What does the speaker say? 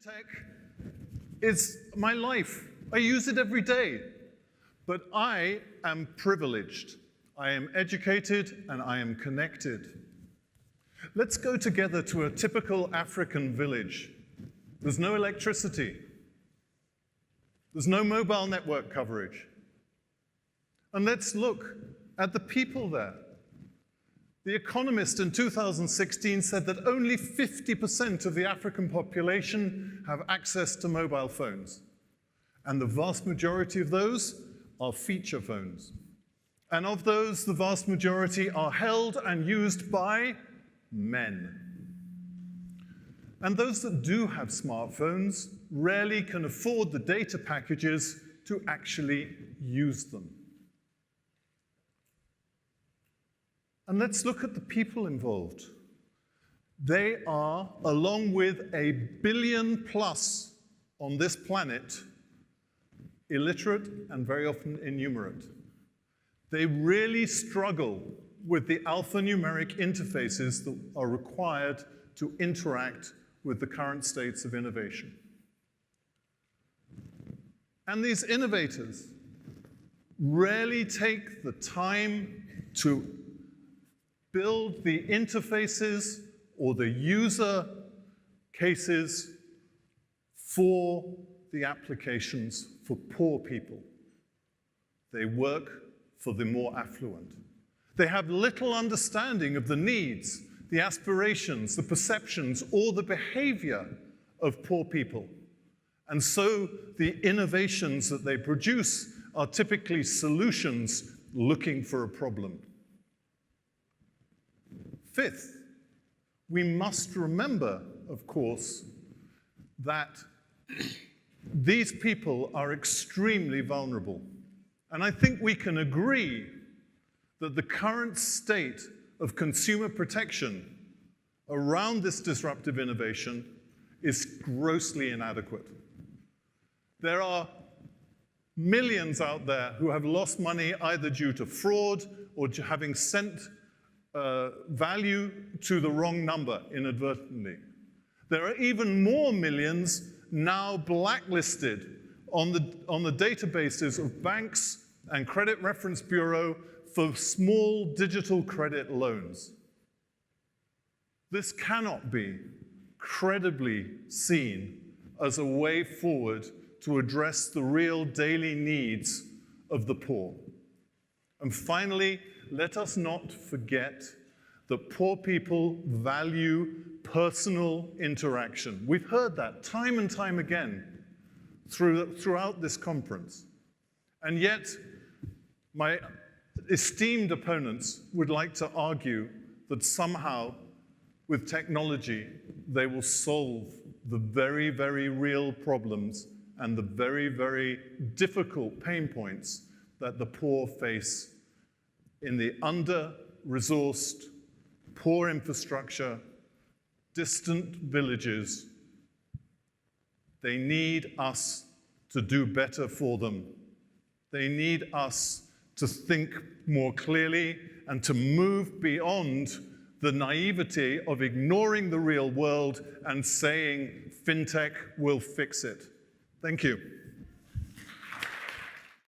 Fintech is my life. I use it every day. But I am privileged. I am educated and I am connected. Let's go together to a typical African village. There's no electricity. There's no mobile network coverage. And let's look at the people there. The Economist in 2016 said that only 50% of the African population have access to mobile phones. And the vast majority of those are feature phones. And of those, the vast majority are held and used by men. And those that do have smartphones rarely can afford the data packages to actually use them. And let's look at the people involved. They are, along with 1 billion plus on this planet, illiterate and very often innumerate. They really struggle with the alphanumeric interfaces that are required to interact with the current states of innovation. And these innovators rarely take the time to build the interfaces or the user cases for the applications for poor people. They work for the more affluent. They have little understanding of the needs, the aspirations, the perceptions, or the behavior of poor people. And so the innovations that they produce are typically solutions looking for a problem. Fifth, we must remember, of course, that these people are extremely vulnerable. And I think we can agree that the current state of consumer protection around this disruptive innovation is grossly inadequate. There are millions out there who have lost money either due to fraud or to having sent value to the wrong number inadvertently. There are even more millions now blacklisted on the databases of banks and credit reference bureau for small digital credit loans. This cannot be credibly seen as a way forward to address the real daily needs of the poor. And finally, let us not forget that poor people value personal interaction. We've heard that time and time again throughout this conference. And yet, my esteemed opponents would like to argue that somehow, with technology, they will solve the very, very real problems and the very, very difficult pain points that the poor face in the under-resourced, poor infrastructure, distant villages. They need us to do better for them. They need us to think more clearly and to move beyond the naivety of ignoring the real world and saying, fintech will fix it. Thank you.